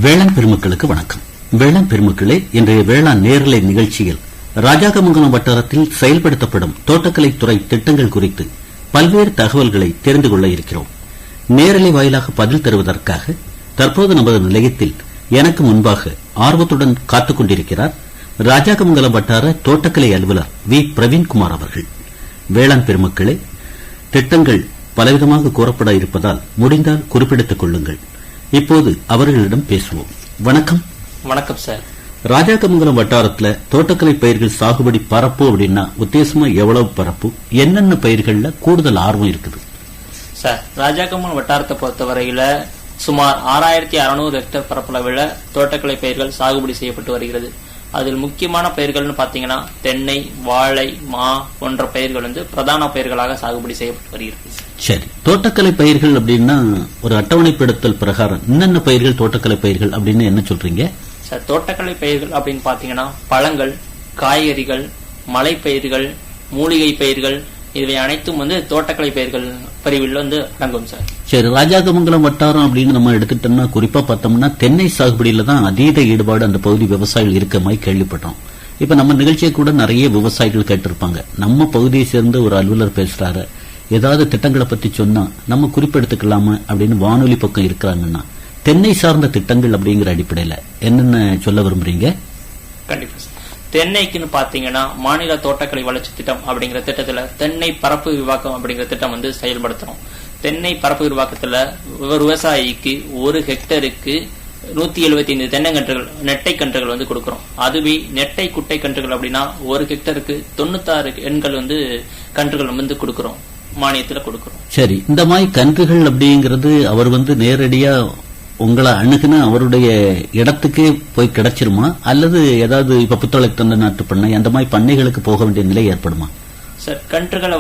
வேளாண் பெருமக்களுக்கு வணக்கம். வேளாண் பெருமக்களே, இன்றைய வேளாண் நேரலை நிகழ்ச்சியில் ராஜாக்கமங்கலம் வட்டாரத்தில் செயல்படுத்தப்படும் தோட்டக்கலைத்துறை திட்டங்கள் குறித்து பல்வேறு தகவல்களை தெரிந்து கொள்ள இருக்கிறோம். நேரலை வாயிலாக பதில் தருவதற்காக தற்போது நமது நிலையத்தில் எனக்கு முன்பாக ஆர்வத்துடன் காத்துக் கொண்டிருக்கிறார் ராஜாக்கமங்கலம் வட்டார தோட்டக்கலை அலுவலர் வி. பிரவீன்குமார் அவர்கள். வேளாண் பெருமக்களே, திட்டங்கள் பலவிதமாக கூறப்பட இருப்பதால் முடிந்தால் குறிப்பிடுத்துக் கொள்ளுங்கள். இப்போது அவர்களிடம் பேசுவோம். வணக்கம். வணக்கம் சார். ராஜாக்கமங்கலம் வட்டாரத்துல தோட்டக்கலை பயிர்கள் சாகுபடி பரப்பு அப்படின்னா உத்தேசமா எவ்வளவு பரப்பு, என்னென்ன பயிர்கள்ல கூடுதல் ஆர்வம் இருக்குது? சார், ராஜாக்கமங்கலம் வட்டாரத்தை பொறுத்தவரையில சுமார் 6600 ஹெக்டேர் பரப்பளவில் தோட்டக்கலை பயிர்கள் சாகுபடி செய்யப்பட்டு வருகிறது. அதில் முக்கியமான பயிர்கள்னு பாத்தீங்கன்னா தென்னை, வாழை, மா போன்ற பயிர்கள் பிரதான பயிர்களாக சாகுபடி செய்யப்பட்டு வருகிறது. சரி, தோட்டக்கலை பயிர்கள் அப்படின்னா ஒரு அட்டவணைப்படுத்தல் பிரகாரம் என்னென்ன பயிர்கள் தோட்டக்கலை பயிர்கள் அப்படின்னு என்ன சொல்றீங்க? சார், தோட்டக்கலை பயிர்கள் அப்படின்னு பாத்தீங்கன்னா பழங்கள், காய்கறிகள், மலை பயிர்கள், மூலிகை பயிர்கள், இவை அனைத்தும் தோட்டக்கலை பயிர்கள் பிரிவில் அடங்கும் சார். சரி, ராஜாக்கமங்கலம் வட்டாரம் அப்படின்னு நம்ம எடுத்துட்டோம்னா குறிப்பா பார்த்தோம்னா தென்னை சாகுபடியில தான் அதீத ஈடுபாடு அந்த பகுதி விவசாயிகள் இருக்க மாதிரி கேள்விப்பட்டோம். இப்ப நம்ம நிகழ்ச்சியை கூட நிறைய விவசாயிகள் கேட்டிருப்பாங்க. நம்ம பகுதியை சேர்ந்த ஒரு அலுவலர் பேசுறாரு, ஏதாவது திட்டங்களை பத்தி சொன்னா நம்ம குறிப்பெடுத்துக்கலாமா அப்படின்னு வானொலி பக்கம் இருக்கிறாங்கன்னா தென்னை சார்ந்த திட்டங்கள் அப்படிங்கிற அடிப்படையில என்னென்ன சொல்ல விரும்புறீங்க? கண்டிப்பா சார். தென்னைக்குன்னு பாத்தீங்கன்னா மாநில தோட்டக்கலை வளர்ச்சி திட்டம் அப்படிங்கிற திட்டத்துல தென்னை பரப்பு விரிவாக்கம் அப்படிங்கிற திட்டம் செயல்படுத்துறோம். தென்னை பரப்பு விரிவாக்கத்துல விவசாயிக்கு 1 ஹெக்டருக்கு 175 தென்னங்கன்றுகள், நெட்டை கன்றுகள் கொடுக்கிறோம். அதுவே நெட்டை குட்டை கன்றுகள் அப்படின்னா 1 ஹெக்டருக்கு 96 எண்கள் கன்றுகள் கொடுக்கிறோம், மானியத்துல கொடுக்கிறோம். சரி, இந்த மாதிரி கன்றுகள் அப்படிங்கிறது அவர் நேரடியா உங்களை அணுகுன அவருடைய இடத்துக்கே போய் கிடைச்சிருமா, அல்லது ஏதாவது இப்ப புத்தளை தந்த நாட்டு பண்ணை அந்த மாதிரி பண்ணைகளுக்கு போக வேண்டிய நிலை ஏற்படுமா? சார், கன்றுகளை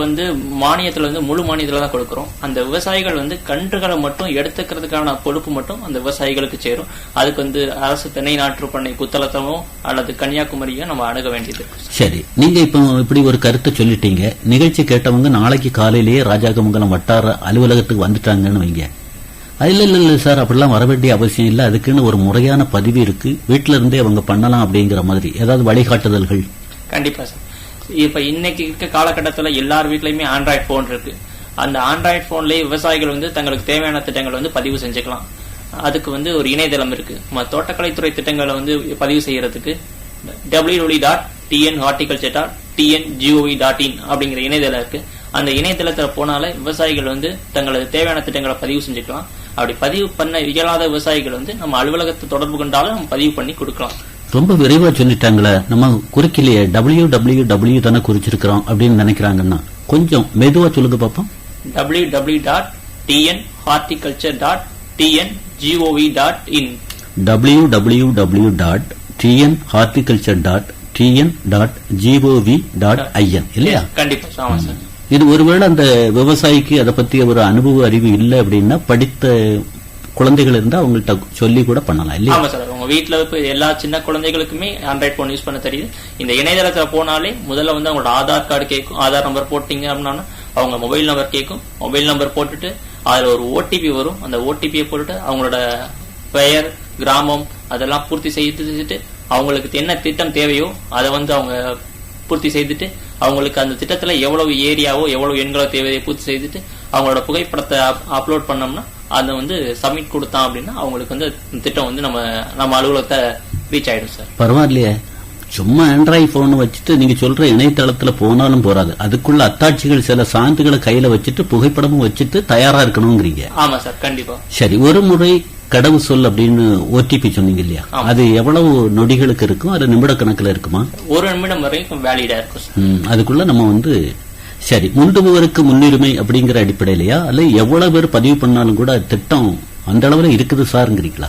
மானியத்துல முழு மானியத்துல தான் கொடுக்கிறோம். அந்த விவசாயிகள் கன்றுகளை மட்டும் எடுத்துக்கிறதுக்கான பொறுப்பு மட்டும் அந்த விவசாயிகளுக்கு சேரும். அதுக்கு அரசு தென்னை நாற்று பண்ணை புத்தளத்தமோ அல்லது கன்னியாகுமரியோ நம்ம அணுக வேண்டியது. சரி, நீங்க இப்ப இப்படி ஒரு கருத்தை சொல்லிட்டீங்க. நிகழ்ச்சி கேட்டவங்க நாளைக்கு காலையிலேயே ராஜாக்கமங்கலம் வட்டார அலுவலகத்துக்கு வந்துட்டாங்கன்னு வைங்க. இல்ல சார், அப்படிலாம் வர வேண்டிய அவசியம் இல்ல, அதுக்குன்னு ஒரு முறையான பதிவு இருக்கு, வீட்டில இருந்தே அவங்க பண்ணலாம் அப்படிங்கிற மாதிரி ஏதாவது வழிகாட்டுதல்கள்? கண்டிப்பா சார். இப்ப இன்னைக்கு இருக்க காலகட்டத்தில் எல்லார் வீட்லயுமே ஆண்ட்ராய்டு போன் இருக்கு. அந்த ஆண்ட்ராய்டு போன்லயே விவசாயிகள் தங்களுக்கு தேவையான திட்டங்களை பதிவு செஞ்சுக்கலாம். அதுக்கு ஒரு இணையதளம் இருக்கு. தோட்டக்கலைத்துறை திட்டங்களை பதிவு செய்யறதுக்கு www.tnhorticulture.tngov.in அப்படிங்கிற இணையதளம் இருக்கு. அந்த இணையதளத்துல போனாலே விவசாயிகள் தங்களது தேவையான திட்டங்களை பதிவு செஞ்சுக்கலாம். அப்படி பதிவு பண்ண இயலாத விவசாயிகள் நம்ம அலுவலகத்தை தொடர்பு கொண்டாலும் நம்ம பதிவு பண்ணி கொடுக்கலாம். ரொம்ப விரைவா சொல்லிட்டாங்களே, நம்ம குறிக்கலையே, www தானே குறிச்சிருக்கிறோம் அப்படின்னு நினைக்கிறாங்கன்னா கொஞ்சம் மெதுவா சொல்லுங்க பாப்போம். www.tnhorticulture.tngov.in www.tnhorticulture.tn.gov.in இல்லையா? கண்டிப்பா சார். இது ஒருவேளை அந்த விவசாயிக்கு அதை பத்தி ஒரு அனுபவ அறிவு இல்லை அப்படின்னா படித்த குழந்தைகள் இருந்தா அவங்கள்ட்ட சொல்லி கூட பண்ணலாம் இல்லையா? ஆமா சார். உங்க வீட்டுல எல்லா சின்ன குழந்தைகளுக்குமே ஆண்ட்ராய்டு போன் யூஸ் பண்ண தெரியுது. இந்த இணையதளத்துல போனாலே முதல்ல அவங்களோட ஆதார் கார்டு கேட்கும். ஆதார் நம்பர் போட்டீங்க அப்படின்னா அவங்க மொபைல் நம்பர் கேட்கும். மொபைல் நம்பர் போட்டுட்டு அதுல ஒரு ஓடிபி வரும். அந்த ஓடிபியை போட்டுட்டு அவங்களோட பெயர், கிராமம் அதெல்லாம் பூர்த்தி செய்துட்டு அவங்களுக்கு என்ன திட்டம் தேவையோ அதை அவங்க பூர்த்தி செய்துட்டு அவங்களுக்கு அந்த திட்டத்துல எவ்வளவு ஏரியாவோ எவ்வளவு எண்களோ தேவையை பூர்த்தி செய்துட்டு அவங்களோட புகைப்படத்தை அப்லோட் பண்ணோம்னா அதை சப்மிட் கொடுத்தான் அப்படின்னா அவங்களுக்கு திட்டம் நம்ம அலுவலகத்தை ரீச் ஆயிடும் சார். பரவாயில்லையே, சும்மா ஆண்ட்ராய்டு போன் வச்சுட்டு நீங்க சொல்ற இணையதளத்துல போனாலும் போறாது, அதுக்குள்ள அத்தாட்சிகள் சில சான்றுகளை கையில வச்சுட்டு புகைப்படமும் வச்சுட்டு தயாரா இருக்கணும்ங்கிறீங்க. ஆமா சார், கண்டிப்பா. சரி, ஒரு முறை கடவு சொல் அப்படின்னு ஓடிபி சொன்னீங்க இல்லையா, அது எவ்வளவு நொடிகளுக்கு இருக்கும், அது நிமிட கணக்குல இருக்குமா? 1 நிமிடம் வரைக்கும் வேலிடா இருக்கும். அதுக்குள்ள நம்ம சரி, முந்துபவருக்கு முன்னுரிமை அப்படிங்கிற அடிப்படையிலையா, அல்ல எவ்வளவு பேர் பதிவு பண்ணாலும் கூட திட்டம் அந்த அளவுல இருக்குது சார்ங்கிறீங்களா?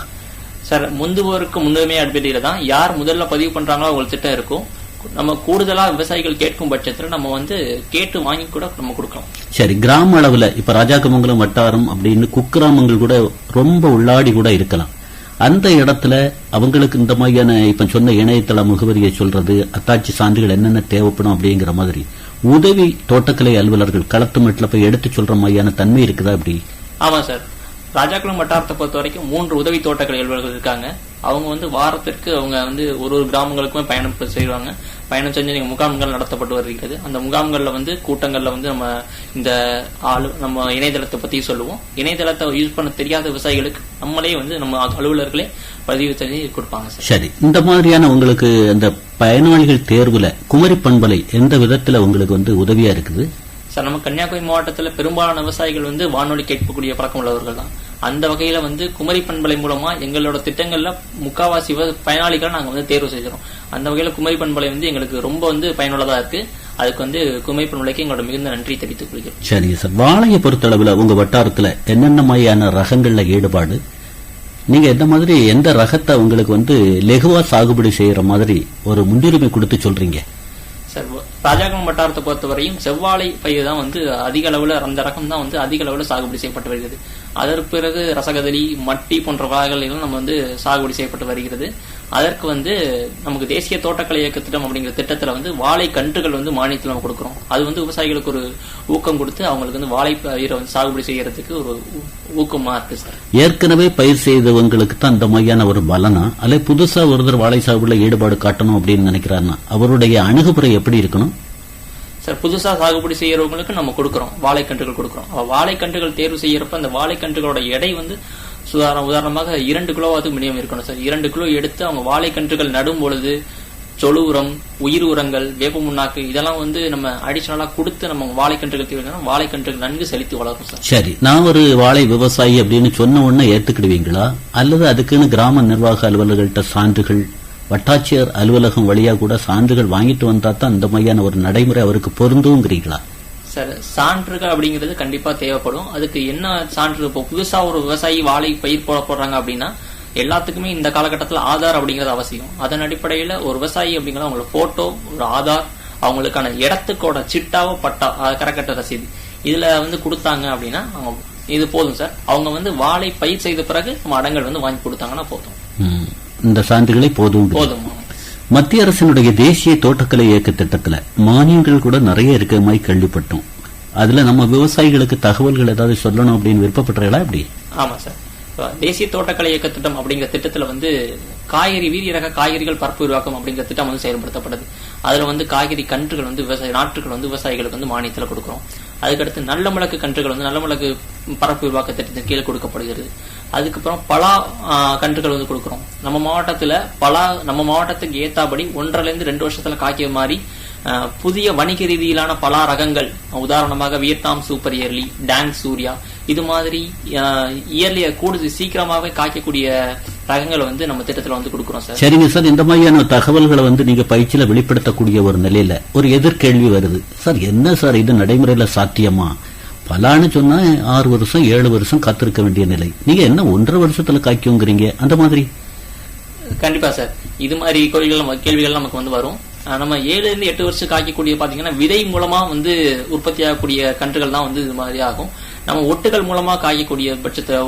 சார், முந்துபவருக்கு முன்னுரிமை அடிப்படையில தான் யார் முதல்ல பதிவு பண்றாங்களோ அவங்களுக்கு திட்டம் இருக்கும். நம்ம கூடுதலா விவசாயிகள் கேட்கும் பட்சத்துல நம்ம கேட்டு வாங்கி கூட நம்ம கொடுக்கலாம். சரி, கிராம அளவுல இப்ப ராஜாக்கமங்கலம் வட்டாரம் அப்படின்னு குக்கிராமங்கள் கூட ரொம்ப உள்ளாடி கூட இருக்கலாம். அந்த இடத்துல அவங்களுக்கு இந்த மாதிரியான இப்ப சொன்ன இணையதள முகவரியை சொல்றது, அத்தாட்சி சான்றுகள் என்னென்ன தேவைப்படும் அப்படிங்கிற மாதிரி உதவி தோட்டக்கலை அலுவலர்கள் களத்து மட்டில் போய் எடுத்து சொல்ற மாதிரியான தன்மை இருக்குதா? அப்படி ஆமா சார். ராஜாக்குளம் வட்டாரத்தை பொறுத்த வரைக்கும் 3 உதவி தோட்டக்கலை அலுவலர்கள் இருக்காங்க. அவங்க வந்து வாரத்திற்கு அவங்க வந்து ஒரு கிராமங்களுக்குமே பயணம் செய்வாங்க. பயணம் செஞ்சு முகாம்கள் நடத்தப்பட்டு வருகிறது. அந்த முகாம்கள்ல வந்து கூட்டங்கள்ல வந்து நம்ம இணையதளத்தை பத்தி சொல்லுவோம். இணையதளத்தை யூஸ் பண்ண தெரியாத விவசாயிகளுக்கு நம்மளே வந்து நம்ம அலுவலர்களே பதிவு செஞ்சு கொடுப்பாங்க சார். சரி, இந்த மாதிரியான உங்களுக்கு அந்த பயனாளிகள் தேர்வுல குமரி பண்பலை எந்த விதத்துல உங்களுக்கு வந்து உதவியா இருக்குது சார்? நம்ம கன்னியாகுமரி மாவட்டத்துல பெரும்பாலான விவசாயிகள் வந்து வானொலி கேட்கக்கூடிய பழக்கம் உள்ளவர்கள் தான். அந்த வகையில வந்து குமரி பண்பலை மூலமா எங்களோட திட்டங்கள்ல முக்காவாசி பயனாளிகளை நாங்க வந்து தேர்வு செய்கிறோம். அந்த வகையில குமரி பண்பலை வந்து எங்களுக்கு ரொம்ப வந்து பயனுள்ளதா இருக்கு. அதுக்கு வந்து குமரி பண்பலைக்கு எங்களோட மிகுந்த நன்றி தெரிவித்துக் கொள்கிறோம். சரிங்க சார். வாழையை பொறுத்தளவுல உங்க வட்டாரத்துல என்னென்ன மாதிரியான ரகங்கள்ல ஈடுபாடு, நீங்க எந்த மாதிரி எந்த ரகத்தை உங்களுக்கு வந்து லெகுவா சாகுபடி செய்யற மாதிரி ஒரு முன்னுரிமை கொடுத்து சொல்றீங்க சார்? ராஜாகுளம் வட்டாரத்தை பொறுத்தவரையும் செவ்வாழை பயிர் தான் வந்து அதிக அளவுல, அந்த ரகம் தான் வந்து அதிக அளவுல சாகுபடி செய்யப்பட்டு வருகிறது. அதற்கு பிறகு ரசகதலி, மட்டி போன்ற வகைகள் நம்ம வந்து சாகுபடி செய்யப்பட்டு வருகிறது. அதற்கு வந்து நமக்கு தேசிய தோட்டக்கலை இயக்க திட்டம் அப்படிங்கிற திட்டத்துல வந்து வாழை கன்றுகள் வந்து மானியத்தில் நம்ம கொடுக்கிறோம். அது வந்து விவசாயிகளுக்கு ஒரு ஊக்கம் கொடுத்து அவங்களுக்கு வந்து வாழை பயிரை வந்து சாகுபடி செய்யறதுக்கு ஒரு ஊக்கமா இருக்கு சார். ஏற்கனவே பயிர் செய்தவங்களுக்கு தான் அந்த மாதிரியான ஒரு பலனா, அல்ல புதுசா ஒருத்தர் வாழை சாகுபடியில ஈடுபாடு காட்டணும் அப்படின்னு நினைக்கிறாருன்னா அவருடைய அணுகுமுறை எப்படி இருக்கணும் சார்? புதுசா சாகுபடி செய்யறவங்களுக்கு நம்ம கொடுக்கிறோம், வாழைக்கன்றுகள் கொடுக்கிறோம். வாழைக்கன்றுகள் தேர்வு செய்யறப்ப அந்த வாழைக்கன்றுகளோட எடை வந்து உதாரணமாக 2 கிலோவாவது மினிமம் இருக்கணும் சார். 2 கிலோ எடுத்து அவங்க வாழைக்கன்றுகள் நடும் பொழுது சொழு உரம், உயிர் உரங்கள், வேப்ப முன்னாக்கு இதெல்லாம் வந்து நம்ம அடிஷனலா கொடுத்து நம்ம வாழைக்கன்றுகள் தேவையான வாழைக்கன்றுகள் நன்கு செலுத்தி வளரும் சார். சரி, நான் ஒரு வாழை விவசாயி அப்படின்னு சொன்ன உடனே ஏத்துக்கிடுவீங்களா, அல்லது அதுக்குன்னு கிராம நிர்வாக அலுவலர்கள்ட்ட சான்றுகள், வட்டாட்சியர் அலுவலகம் வழியா கூட சான்றுகள் வாங்கிட்டு வந்தா தான் இந்த மாதிரியான ஒரு நடைமுறை அவருக்கு பொருந்துங்கிறீங்களா? சார், சான்றுகள் அப்படிங்கிறது கண்டிப்பா தேவைப்படும். அதுக்கு என்ன சான்று? இப்போ புதுசா ஒரு விவசாயி வாழை பயிர் போடுறாங்க அப்படின்னா எல்லாத்துக்குமே இந்த காலகட்டத்தில் ஆதார் அப்படிங்கிறது அவசியம். அதன் அடிப்படையில ஒரு விவசாயி அப்படிங்கிற அவங்களோட போட்டோ, ஒரு ஆதார், அவங்களுக்கான இடத்துக்கோட சிட்டாவோ பட்டா, கரக்கட்ட ரசீது இதுல வந்து கொடுத்தாங்க அப்படின்னா இது போதும் சார். அவங்க வந்து வாழை பயிர் செய்த பிறகு நம்ம அடங்கல் வந்து வாங்கி கொடுத்தாங்கன்னா போதும். இந்த சான்றுகளை போதும். மத்திய அரசினுடைய தேசிய தோட்டக்கலை இயக்க திட்டத்துல மானியங்கள் கூட நிறைய இருக்க மாதிரி கேள்விப்பட்டோம். அதுல நம்ம விவசாயிகளுக்கு தகவல்கள் ஏதாவது சொல்லணும் அப்படின்னு விருப்பப்படுறீங்களா? எப்படி? ஆமா சார். தேசிய தோட்டக்கலை இயக்க திட்டம் அப்படிங்கிற திட்டத்துல வந்து காய்கறி, வீரிய ரக காய்கறிகள் பரப்பு உருவாக்கம் அப்படிங்கிற திட்டம் வந்து செயல்படுத்தப்படுது. அதுல வந்து காய்கறி கன்றுகள் வந்து நாற்றுகள் வந்து விவசாயிகளுக்கு வந்து மானியத்துல கொடுக்கிறோம். அதுக்கடுத்து நல்ல மிளகு கன்றுகள் வந்து நல்ல மிளகு பரப்பு உருவாக்க திட்டத்தின் கீழே கொடுக்கப்படுகிறது. அதுக்கப்புறம் பலா கன்றுகள் வந்து கொடுக்கிறோம். நம்ம மாவட்டத்துல பலா நம்ம மாவட்டத்துக்கு ஏத்தாபடி 1.5-2 வருஷத்துல காய்க்கிற மாதிரி புதிய வணிக ரீதியிலான பலா ரகங்கள், உதாரணமாக Vietnam super early, Dang Surya, இது மாதிரி இயர்லிய கூடுதல் சீக்கிரமாவே காய்க்கக்கூடிய ரகங்களை வந்து நம்ம திட்டத்துல வந்து கொடுக்கிறோம் சார். சரிங்க சார். இந்த மாதிரியான தகவல்களை வந்து நீங்க பயிற்சியில வெளிப்படுத்தக்கூடிய ஒரு நிலையில ஒரு எதிர்கேள்வி வருது சார். என்ன சார் இது நடைமுறையில சாத்தியமா? பலான்னு சொன்னா 6 வருஷம் 7 வருஷம் காத்திருக்க வேண்டிய நிலை, நீங்க என்ன 1.5 வருஷத்துல காய்க்குங்கிறீங்க? அந்த மாதிரி கண்டிப்பா சார் இது மாதிரி கேள்விகள் நமக்கு வந்து வரும். நம்ம 7-8 வருஷம் காய்க்கக்கூடிய பாத்தீங்கன்னா விதை மூலமா வந்து உற்பத்தி ஆகக்கூடிய கன்றுகள் தான் வந்து இது மாதிரி ஆகும். நம்ம ஒட்டுகள் மூலமா காய்க்கக்கூடிய பட்சத்துல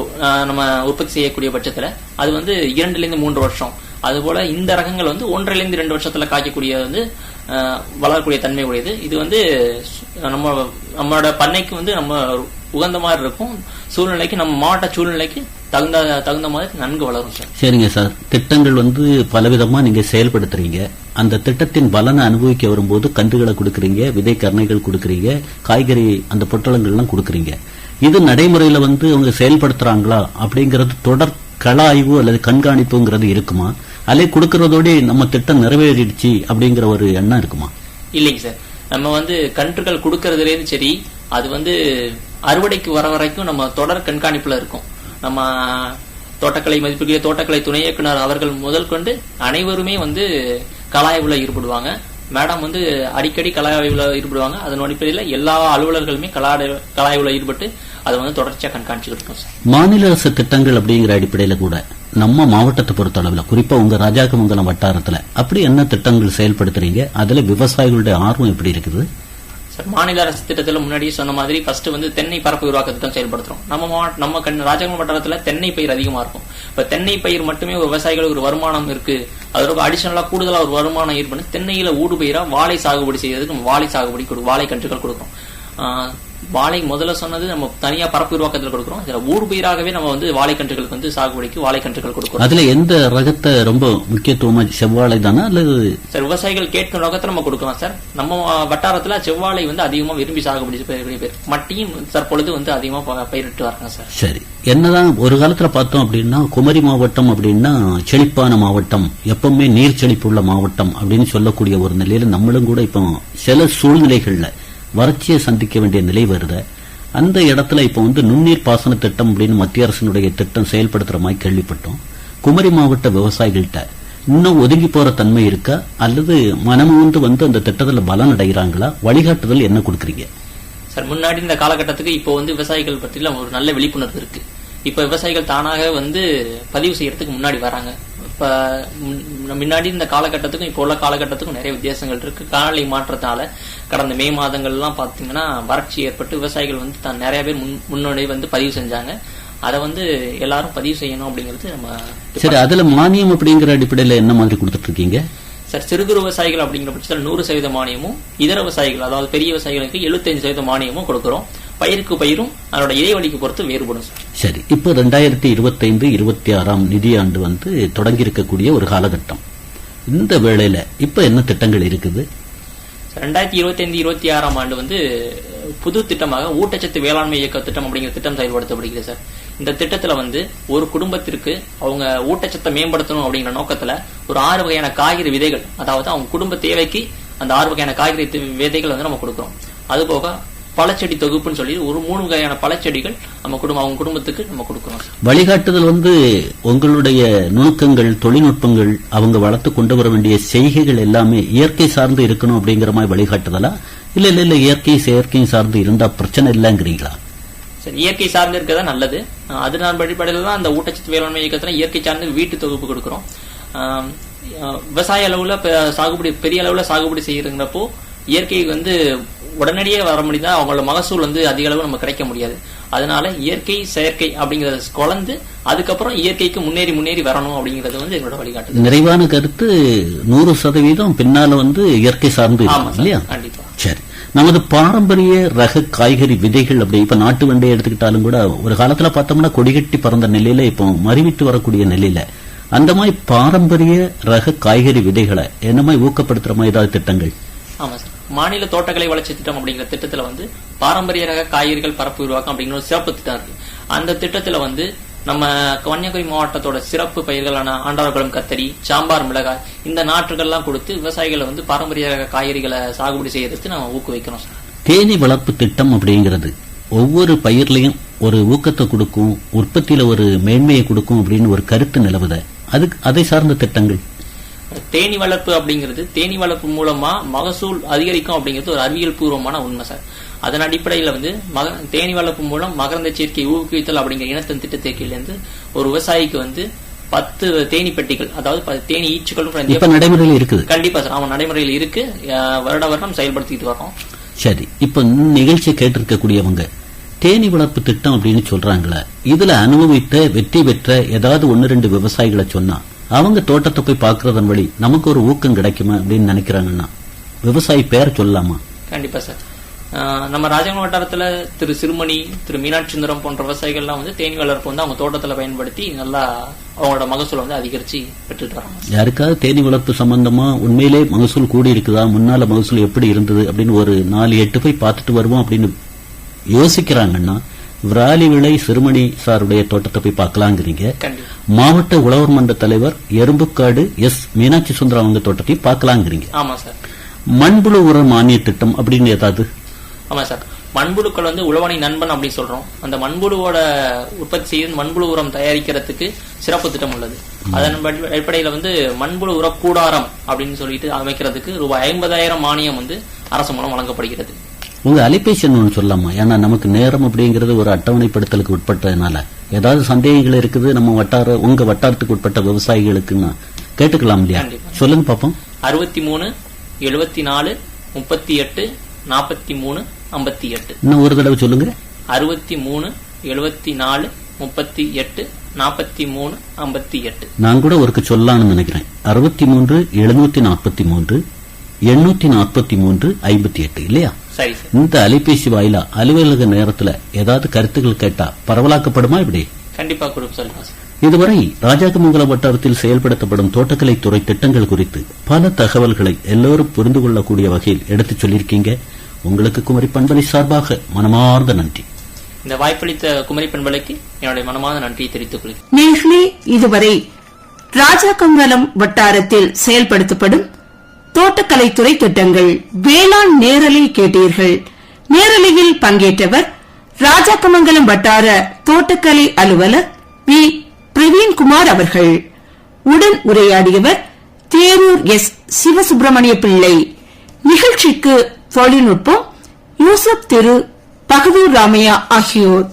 நம்ம உற்பத்தி செய்யக்கூடிய பட்சத்துல அது வந்து 2-3 வருஷம். அதுபோல இந்த ரகங்கள் வந்து 1.5-2 வருஷத்துல காய்க்கக்கூடிய வந்து வளரக்கூடிய தன்மை உடையது. இது வந்து நம்மளோட பண்ணைக்கு வந்து நம்ம உகந்த மாதிரி இருக்கும். சூழ்நிலைக்கு, நம்ம மாவட்ட சூழ்நிலைக்கு தகுந்த மாதிரி நன்கு வளரும் சார். சரிங்க சார். திட்டங்கள் வந்து பலவிதமா நீங்க செயல்படுத்துறீங்க. அந்த திட்டத்தின் பலனை அனுபவிக்க வரும்போது கன்றுகளை கொடுக்கறீங்க, விதை கருணைகள் கொடுக்கறீங்க, காய்கறி அந்த பொட்டலங்கள்லாம் கொடுக்கறீங்க. இது நடைமுறையில வந்து அவங்க செயல்படுத்துறாங்களா அப்படிங்கறது தொடர் கள ஆய்வு அல்லது கண்காணிப்புங்கிறது இருக்குமா? அல்லது கொடுக்கறதோட நம்ம திட்டம் நிறைவேறிடுச்சு அப்படிங்கிற ஒரு எண்ணம் இருக்குமா? இல்லைங்க சார். நம்ம வந்து கன்றுகள் கொடுக்கறதுலேருந்து சரி, அது வந்து அறுவடைக்கு வர வரைக்கும் நம்ம தொடர் கண்காணிப்புல இருக்கும். நம்ம தோட்டக்கலை மதிப்புக்குரிய தோட்டக்கலை துணை இயக்குனர் அவர்கள் முதல் கொண்டு அனைவருமே வந்து கலாய்வுல ஈடுபடுவாங்க. மேடம் வந்து அடிக்கடி கலாய்வுல ஈடுபடுவாங்க. அதன் அடிப்படையில் எல்லா அலுவலர்களுமே கலாய்வுல ஈடுபட்டு அதை வந்து தொடர்ச்சியா கண்காணிச்சுக்கிட்டு இருக்கோம் சார். மாநில அரசு திட்டங்கள் அப்படிங்கிற அடிப்படையில கூட நம்ம மாவட்டத்தை பொறுத்த அளவுல, குறிப்பா உங்க ராஜாக்கமங்கலம் வட்டாரத்துல அப்படி என்ன திட்டங்கள் செயல்படுத்துறீங்க? அதுல விவசாயிகளுடைய ஆர்வம் எப்படி இருக்குது சார்? மாநில அரசு திட்டத்துல முன்னாடியே சொன்ன மாதிரி ஃபர்ஸ்ட் வந்து தென்னை பரப்பு உருவாக்க திட்டம் செயல்படுத்துறோம். நம்ம ராஜாக்கமங்கலம் வட்டாரத்துல தென்னை பயிர் அதிகமா இருக்கும். இப்ப தென்னை பயிர் மட்டுமே ஒரு விவசாயிகளுக்கு ஒரு வருமானம் இருக்கு. அதோட அடிஷனலா கூடுதலா ஒரு வருமானம் ஏற்படுத்தி தென்னையில ஊடு பயிரா வாழை சாகுபடி செய்யறதுக்கு வாழை சாகுபடி வாழை கன்றுகள் கொடுக்கும். வாழை முதல்ல சொன்னது நம்ம தனியா பரப்பு உருவாக்கத்தில் கொடுக்கிறோம். இதுல ஊடுபயிராகவே நம்ம வந்து வாழைக்கன்றுகளுக்கு வந்து சாகுபடிக்கு வாழைக்கன்றுகள் கொடுக்கிறோம். அதுல எந்த ரகத்தை ரொம்ப முக்கியத்துவமா, செவ்வாழை தானா அல்லது? சார், விவசாயிகள் கேட்கும் ரகத்தை நம்ம கொடுக்கலாம் சார். நம்ம வட்டாரத்துல செவ்வாழை வந்து அதிகமா விரும்பி சாகுபடி பேர் மட்டியும் தற்பொழுது வந்து அதிகமா பயிரிட்டு வராங்க சார். சரி, என்னதான் ஒரு காலத்துல பார்த்தோம் அப்படின்னா குமரி மாவட்டம் அப்படின்னா செழிப்பான மாவட்டம், எப்பவுமே நீர் செழிப்பு உள்ள மாவட்டம் அப்படின்னு சொல்லக்கூடிய ஒரு நிலையில நம்மளும் கூட இப்போ சில சூழ்நிலைகள்ல வறட்சியை சந்திக்க வேண்டிய நிலை வருது. அந்த இடத்துல இப்ப வந்து நுண்ணீர் பாசன திட்டம் அப்படின்னு மத்திய அரசினுடைய திட்டம் செயல்படுத்துற மாதிரி கேள்விப்பட்டோம். குமரி மாவட்ட விவசாயிகள்கிட்ட இன்னும் ஒதுங்கி போற தன்மை இருக்கா அல்லது மனமுந்து வந்து அந்த திட்டத்துல பலன் அடைகிறாங்களா? வழிகாட்டுதல் என்ன கொடுக்குறீங்க சார்? முன்னாடி இந்த காலகட்டத்துக்கு இப்போ வந்து விவசாயிகள் பற்றில ஒரு நல்ல விழிப்புணர்வு இருக்கு. இப்ப விவசாயிகள் தானாக வந்து பதிவு செய்யறதுக்கு முன்னாடி வராங்க. இப்ப முன்னாடி இந்த காலகட்டத்துக்கும் இப்போ உள்ள காலகட்டத்துக்கும் நிறைய வித்தியாசங்கள் இருக்கு. காலநிலை மாற்றத்தால கடந்த மே மாதங்கள்லாம் பாத்தீங்கன்னா வறட்சி ஏற்பட்டு விவசாயிகள் வந்து நிறைய பேர் முன்னோடி வந்து பதிவு செஞ்சாங்க. அதை வந்து எல்லாரும் பதிவு செய்யணும் அப்படிங்கிறது நம்ம. சரி, அதுல மானியம் அப்படிங்கிற அடிப்படையில என்ன மாதிரி கொடுத்துட்டு இருக்கீங்க சார்? சிறு குறு விவசாயிகள் அப்படிங்கிற பட்சத்தில் 100% மானியமும், இதர விவசாயிகள் அதாவது பெரிய விவசாயிகளுக்கு 75% மானியமும் கொடுக்கிறோம். பயிருக்கு பயிரும் அதோட இடைவெளிக்கு பொறுத்து வேறுபடும் சார். சரி, இப்ப 2025-26 நிதியாண்டு வந்து தொடங்கி இருக்கக்கூடிய ஒரு காலகட்டம். இந்த வேளையில இப்ப என்ன திட்டங்கள் இருக்குது? 2025-26 ஆண்டு வந்து புது திட்டமாக ஊட்டச்சத்து வேளாண்மை இயக்க திட்டம் அப்படிங்கிற திட்டம் செயல்படுத்தப்படுகிறது சார். இந்த திட்டத்துல வந்து ஒரு குடும்பத்திற்கு அவங்க ஊட்டச்சத்தை மேம்படுத்தணும் அப்படிங்கிற நோக்கத்துல ஒரு 6 வகையான காய்கறி விதைகள், அதாவது அவங்க குடும்ப தேவைக்கு அந்த 6 வகையான காய்கறி விதைகள் வந்து நம்ம கொடுக்கிறோம். அதுபோக பழச்செடி தொகுப்புன்னு சொல்லி ஒரு 3 வகையான பழச்செடிகள் நம்ம அவங்க குடும்பத்துக்கு நம்ம கொடுக்கிறோம். வழிகாட்டுதல் வந்து உங்களுடைய நுணுக்கங்கள், தொழில்நுட்பங்கள், அவங்க வளர்த்து கொண்டு வர வேண்டிய செய்கைகள் எல்லாமே இயற்கை சார்ந்து இருக்கணும் அப்படிங்கிற மாதிரி வழிகாட்டுதலா? இல்ல இயற்கை செயற்கை சார்ந்து இருந்தா பிரச்சனை இல்லைங்கிறீங்களா? சரி, இயற்கை சார்ந்து இருக்கதா நல்லது. அதனால அடிப்படையில தான் அந்த ஊட்டச்சத்து வேளாண்மை இயக்கத்துல இயற்கை சார்ந்து வீட்டு தொகுப்பு கொடுக்கிறோம். விவசாய அளவுல சாகுபடி பெரிய அளவுல சாகுபடி செய்யறப்போ இயற்கை வந்து உடனடியே வர முடியுதா, அவங்களோட மகசூல் வந்து அதிக அளவு நம்ம கிடைக்க முடியாது. அதனால இயற்கை செயற்கை அப்படிங்கறத குழந்து அதுக்கப்புறம் இயற்கைக்கு முன்னேறி வரணும் அப்படிங்கறது வந்து எங்களோட வழிகாட்டு. நிறைவான கருத்து 100% பின்னால வந்து இயற்கை சார்ந்து இல்லையா? கண்டிப்பா. சரி, நமது பாரம்பரிய ரக காய்கறி விதைகள் அப்படி இப்ப நாட்டு வெண்டையை எடுத்துக்கிட்டாலும் கூட ஒரு காலத்துல பார்த்தோம்னா கொடிகட்டி பறந்த நிலையில இப்போ மறிவிட்டு வரக்கூடிய நிலையில அந்த மாதிரி பாரம்பரிய ரக காய்கறி விதைகளை என்ன மாதிரி ஊக்கப்படுத்துற மாதிரி ஏதாவது திட்டங்கள்? ஆமா சார், மாநில தோட்டக்கலை வளர்ச்சி திட்டம் அப்படிங்கிற திட்டத்துல வந்து பாரம்பரிய ரக காய்கறிகள் பரப்பு உருவாக்கம் அப்படிங்கிற ஒரு சிறப்பு திட்டம் இருக்கு. அந்த திட்டத்துல வந்து நம்ம கன்னியாகுமரி மாவட்டத்தோட சிறப்பு பயிர்களான ஆண்டார்குளம் கத்தரி, சாம்பார் மிளகாய் இந்த நாற்றுகள்லாம் கொடுத்து விவசாயிகளை வந்து பாரம்பரிய ரக காய்கறிகளை சாகுபடி செய்யறதுக்கு நம்ம ஊக்குவிக்கிறோம் சார். தேனி வளர்ப்பு திட்டம் அப்படிங்கிறது ஒவ்வொரு பயிர்லயும் ஒரு ஊக்கத்தை கொடுக்கும், உற்பத்தியில ஒரு மேன்மையை கொடுக்கும் அப்படின்னு ஒரு கருத்து நிலவுத, அதுக்கு அதை சார்ந்த திட்டங்கள்? தேனி வளர்ப்பு அப்படிங்கிறது தேனி வளர்ப்பு மூலமா மகசூல் அதிகரிக்கும் அப்படிங்கிறது ஒரு அறிவியல் பூர்வமான உண்மை சார். அதன் அடிப்படையில வந்து தேனி வளர்ப்பு மூலம் மகரந்த சேர்க்கை ஊக்குவித்தல் அப்படிங்கிற இனத்தின் திட்டத்திலிருந்து ஒரு விவசாயிக்கு வந்து 10 தேனி பெட்டிகள், அதாவது தேனி ஈச்சுகள் நடைமுறையில் இருக்குது. கண்டிப்பா சார், அவன் நடைமுறையில் இருக்கு. வருடம் செயல்படுத்திட்டு வரோம். சரி, இப்ப நிகழ்ச்சியை கேட்டிருக்கக்கூடியவங்க தேனி வளர்ப்பு திட்டம் அப்படின்னு சொல்றாங்களா, இதுல அனுபவித்த வெற்றி பெற்ற ஏதாவது 1-2 விவசாயிகளை சொன்னா அவங்க தோட்டத்தை போய் பாக்குறதன் வழி நமக்கு ஒரு ஊக்கம் கிடைக்குமா அப்படின்னு நினைக்கிறாங்கன்னா விவசாயி பேர் சொல்லலாமா? கண்டிப்பா சார். நம்ம ராஜாங்க வட்டாரத்துல திரு சிறுமணி, திரு மீனாட்சி சுந்தரம் போன்ற விவசாயிகள்லாம் வந்து தேனி வளர்ப்பு வந்து அவங்க தோட்டத்துல பயன்படுத்தி நல்லா அவங்களோட மகசூல் வந்து அதிகரிச்சு பெற்றுட்டு வராங்க. யாருக்காவது தேனி வளர்ப்பு சம்பந்தமா உண்மையிலே மகசூல் கூடி இருக்குதா, முன்னால மகசூல் எப்படி இருந்தது அப்படின்னு ஒரு 4-8 போய் பார்த்துட்டு வருவோம் அப்படின்னு யோசிக்கிறாங்கன்னா விராலி விளை சிறுமணி சாருடைய தோட்டத்தை போய் பார்க்கலாங்கிறீங்க. மாவட்ட உழவர் மன்ற தலைவர் எறும்புக்காடு எஸ் மீனாட்சி சுந்தரம் அவங்க தோட்டத்தை பார்க்கலாங்கிறீங்க. ஆமா சார். மண்புழு உர மானிய திட்டம் அப்படின்னு ஏதாவது? ஆமா சார், மண்புழுக்கள் வந்து உழவனை நண்பன் அப்படின்னு சொல்றோம். அந்த மண்புழுவோட உற்பத்தி செய்து மண்புழு உரம் தயாரிக்கிறதுக்கு சிறப்பு திட்டம் உள்ளது. அதன் அடிப்படையில வந்து மண்புழு உர கூடாரம் அப்படின்னு சொல்லிட்டு அமைக்கிறதுக்கு ரூபாய் 50,000 மானியம் வந்து அரசு மூலம் வழங்கப்படுகிறது. உங்க அலைபேசி ஒன்று சொல்லலாமா? ஏன்னா நமக்கு நேரம் அப்படிங்கிறது ஒரு அட்டவணைப்படுத்தலுக்கு உட்பட்டதுனால ஏதாவது சந்தேகங்கள் இருக்குது நம்ம உங்க வட்டாரத்துக்கு உட்பட்ட விவசாயிகளுக்குன்னா கேட்டுக்கலாம் இல்லையா? சொல்லுங்க பாப்போம். 63 74 38 43 58. இன்னும் ஒரு தடவை சொல்லுங்க. 63 74 38 43 58. நான் கூட ஒருக்கு சொல்லலாம்னு நினைக்கிறேன். 63 743 843 58 இல்லையா? சரி சார். இந்த அலைபேசி வாயிலா அலுவலக நேரத்துல ஏதாவது கருத்துக்கள் கேட்டா பரவலாக்கப்படுமா இப்படி? கண்டிப்பா கொடுப்பு சொல்லலாம் சார். இதுவரை ராஜாக்கமங்கலம் வட்டாரத்தில் செயல்படுத்தப்படும் தோட்டக்கலை துறை திட்டங்கள் குறித்து பல தகவல்களை எல்லோரும் புரிந்து கொள்ளக்கூடிய வகையில் எடுத்துச் சொல்லியிருக்கீங்க. உங்களுக்கு குமரி பண்பலை சார்பாக மனமார்ந்த நன்றி. இந்த வாய்ப்பளித்த குமரி பண்பலைக்கு என்னுடைய மனமார்ந்த நன்றியை தெரிவித்துக் கொள்கிறேன். நேர்களே, இதுவரை ராஜாக்கமங்கலம் வட்டாரத்தில் செயல்படுத்தப்படும் தோட்டக்கலைத்துறை திட்டங்கள் வேளாண் நேரலை கேட்டீர்கள். நேரலையில் பங்கேற்றவர் ராஜாக்கமங்கலம் வட்டார தோட்டக்கலை அலுவலர் வி. பிரவீன்குமார் அவர்கள். உடன் உரையாடியவர் தேரூர் எஸ். சிவசுப்பிரமணிய பிள்ளை. நிகழ்ச்சிக்கு தொழில்நுட்பம் யூசப் திரு பகதூர் ராமையா ஆகியோர்.